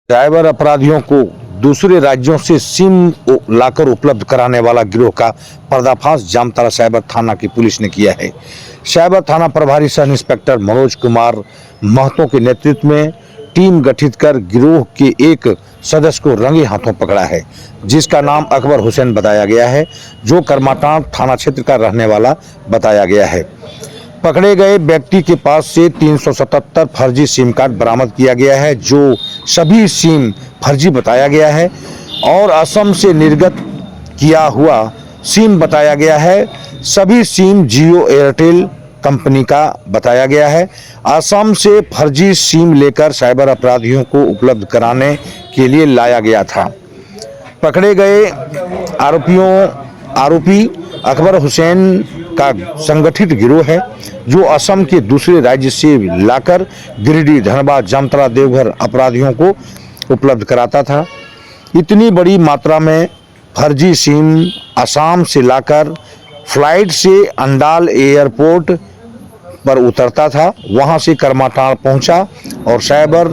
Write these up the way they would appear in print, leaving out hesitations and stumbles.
Cyber अपराधियों को दूसरे राज्यों से सिम लाकर उपलब्ध कराने वाला गिरोह का पर्दाफाश जामताड़ा साइबर थाना की पुलिस ने किया है। साइबर थाना प्रभारी सह इंस्पेक्टर मनोज कुमार महतो के नेतृत्व में टीम गठित कर गिरोह के एक सदस्य को रंगे हाथों पकड़ा है, जिसका नाम अकबर हुसैन बताया गया है, जो करमाटांड़ थाना क्षेत्र का रहने वाला बताया गया है। पकड़े गए व्यक्ति के पास से 377 फर्जी सिम कार्ड बरामद किया गया है, जो सभी सिम फर्जी बताया गया है और असम से निर्गत किया हुआ सिम बताया गया है। सभी सिम जियो एयरटेल कंपनी का बताया गया है। असम से फर्जी सिम लेकर साइबर अपराधियों को उपलब्ध कराने के लिए लाया गया था। पकड़े गए आरोपी अकबर हुसैन का संगठित गिरोह है, जो असम के दूसरे राज्य से लाकर गिरिडीह, धनबाद, जामताड़ा, देवघर अपराधियों को उपलब्ध कराता था। इतनी बड़ी मात्रा में फर्जी सिम असम से लाकर फ्लाइट से अंडाल एयरपोर्ट पर उतरता था, वहां से करमाटांड़ पहुंचा और साइबर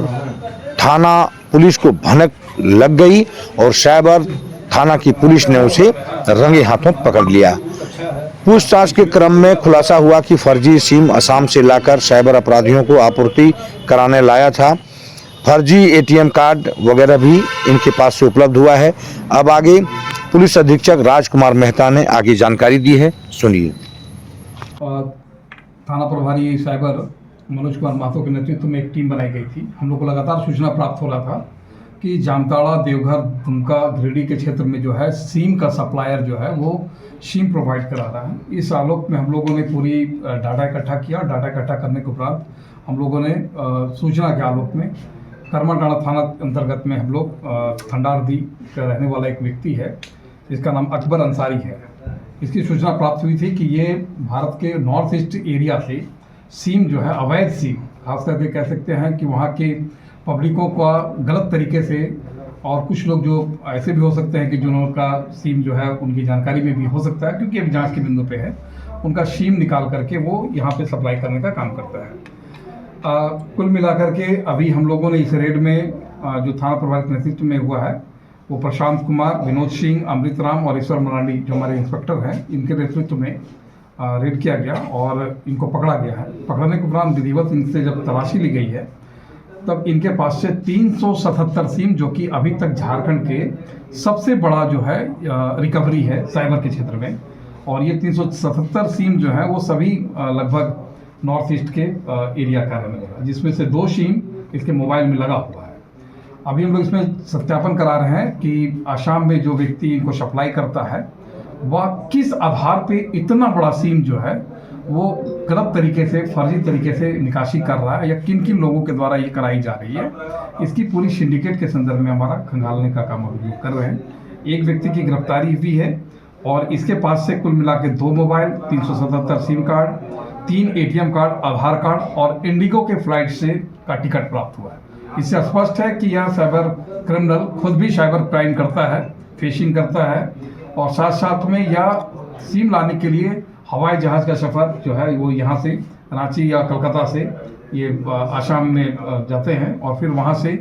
थाना पुलिस को भनक लग गई और साइबर थाना की पुलिस ने उसे रंगे हाथों पकड़ लिया। पूछताछ के क्रम में खुलासा हुआ कि फर्जी सिम असम से लाकर साइबर अपराधियों को आपूर्ति कराने लाया था। फर्जी एटीएम कार्ड वगैरह भी इनके पास से उपलब्ध हुआ है। अब आगे पुलिस अधीक्षक राजकुमार मेहता ने आगे जानकारी दी है, सुनिए। थाना प्रभारी साइबर मनोज कुमार महतो के नेतृत्व में एक टीम बनाई गई थी। हम लोग को लगातार सूचना प्राप्त हो रहा था कि जामताड़ा, देवघर, दुमका, गिरिडीह के क्षेत्र में जो है सिम का सप्लायर जो है वो सिम प्रोवाइड करा रहा है। इस आलोक में हम लोगों ने पूरी डाटा इकट्ठा किया। डाटा इकट्ठा करने के उपरांत हम लोगों ने सूचना के आलोक में करमाटांड़ थाना अंतर्गत में हम लोग थंडारदी का रहने वाला एक व्यक्ति है, जिसका नाम अकबर अंसारी है। इसकी सूचना प्राप्त हुई थी कि ये भारत के नॉर्थ ईस्ट एरिया से सिम जो है अवैध सिम, खास करके कह सकते हैं कि वहाँ के पब्लिकों का गलत तरीके से, और कुछ लोग जो ऐसे भी हो सकते हैं कि जिनका सिम जो है उनकी जानकारी में भी हो सकता है, क्योंकि अभी जांच के बिंदु पे है, उनका सिम निकाल करके वो यहाँ पे सप्लाई करने का काम करता है। कुल मिलाकर के अभी हम लोगों ने इस रेड में जो थाना प्रभारी के नेतृत्व में हुआ है, वो प्रशांत कुमार, विनोद सिंह, अमृत राम और ईश्वर मरांडी जो हमारे इंस्पेक्टर हैं, इनके नेतृत्व में रेड किया गया और इनको पकड़ा गया है। पकड़ने के उपरांत विधिवत इनसे जब तलाशी ली गई है, तब इनके पास से 377 सिम, जो कि अभी तक झारखंड के सबसे बड़ा जो है रिकवरी है साइबर के क्षेत्र में, और ये 377 सिम जो है वो सभी लगभग नॉर्थ ईस्ट के एरिया का रहने वाला, जिसमें से 2 सिम इसके मोबाइल में लगा हुआ है। अभी हम लोग इसमें सत्यापन करा रहे हैं कि आसाम में जो व्यक्ति इनको सप्लाई करता है वह किस आधार पे इतना बड़ा सिम जो है वो गलत तरीके से, फर्जी तरीके से निकासी कर रहा है, या किन किन लोगों के द्वारा ये कराई जा रही है। इसकी पूरी सिंडिकेट के संदर्भ में हमारा खंगालने का काम अभी कर रहे हैं। एक व्यक्ति की गिरफ्तारी हुई है और इसके पास से कुल मिला के 2 mobile, 377 SIM card, 3 ATM card, Aadhaar card और इंडिगो के फ्लाइट से का टिकट प्राप्त हुआ है। इससे स्पष्ट है कि यह साइबर क्रिमिनल खुद भी साइबर क्राइम करता है, फिशिंग करता है, और साथ साथ में यह सिम लाने के लिए हवाई जहाज़ का सफ़र जो है वो यहाँ से रांची या कलकत्ता से ये आसाम में जाते हैं और फिर वहाँ से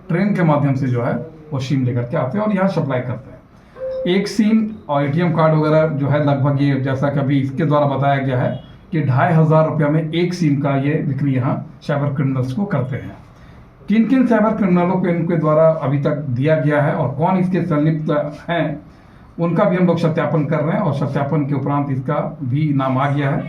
ट्रेन के माध्यम से जो है वो सिम लेकर के आते हैं और यहाँ सप्लाई करते हैं। एक सिम और एटीएम कार्ड वगैरह जो है लगभग ये, जैसा कि अभी इसके द्वारा बताया गया है कि 2500 रुपया में एक सिम का ये बिक्री यहाँ साइबर क्रिमिनल्स को करते हैं। किन किन साइबर क्रिमिनलों को इनके द्वारा अभी तक दिया गया है और कौन इसके संलिप्त हैं, उनका भी हम लोग सत्यापन कर रहे हैं और सत्यापन के उपरांत इसका भी नाम आ गया है।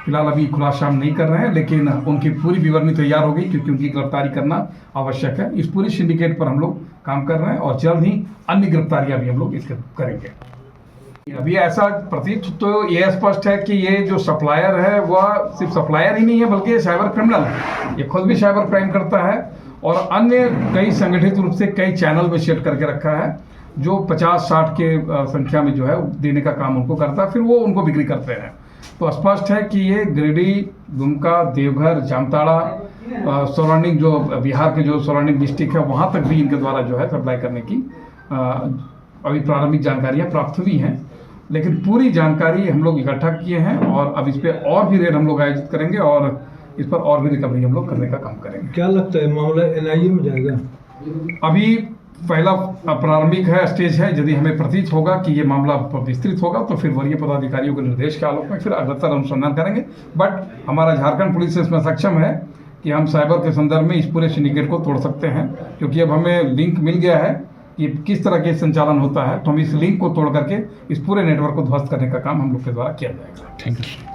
फिलहाल अभी खुलासा हम नहीं कर रहे हैं, लेकिन उनकी पूरी विवरणी तैयार हो गई, क्योंकि उनकी गिरफ्तारी करना आवश्यक है। इस पूरी सिंडिकेट पर हम लोग काम कर रहे हैं और जल्द ही अन्य गिरफ्तारियां भी हम लोग इसके करेंगे। अभी ऐसा प्रतीत तो ये स्पष्ट है कि ये जो सप्लायर है वह सिर्फ सप्लायर ही नहीं है, बल्कि ये साइबर क्रिमिनल है। ये खुद भी साइबर क्राइम करता है और अन्य कई संगठित रूप से कई चैनल में सेट करके रखा है, जो 50-60 के संख्या में जो है देने का काम उनको करता है, फिर वो उनको बिक्री करते हैं। तो स्पष्ट है कि ये गिरिडीह, दुमका, देवघर, जामताड़ा, सराउंडिंग जो बिहार के जो सराउंडिंग डिस्ट्रिक्ट है वहाँ तक भी इनके द्वारा जो है सप्लाई करने की अभी प्रारंभिक जानकारियाँ प्राप्त हुई हैं, लेकिन पूरी जानकारी हम लोग इकट्ठा किए हैं और अब इस पर और भी रेड हम लोग आयोजित करेंगे और इस पर और भी रिकवरी हम लोग करने का काम करेंगे। क्या लगता है मामला एनआईए में जाएगा? अभी पहला प्रारंभिक है स्टेज है। यदि हमें प्रतीत होगा कि ये मामला विस्तृत होगा तो फिर वरीय पदाधिकारियों के निर्देश के आलोक में फिर अग्रतर अनुसंधान करेंगे। बट हमारा झारखंड पुलिस इसमें सक्षम है कि हम साइबर के संदर्भ में इस पूरे सिंडिकेट को तोड़ सकते हैं, क्योंकि अब हमें लिंक मिल गया है कि किस तरह के संचालन होता है। तो हम इस लिंक को तोड़ करके इस पूरे नेटवर्क को ध्वस्त करने का काम हम लोग के द्वारा किया जाएगा। Thank you.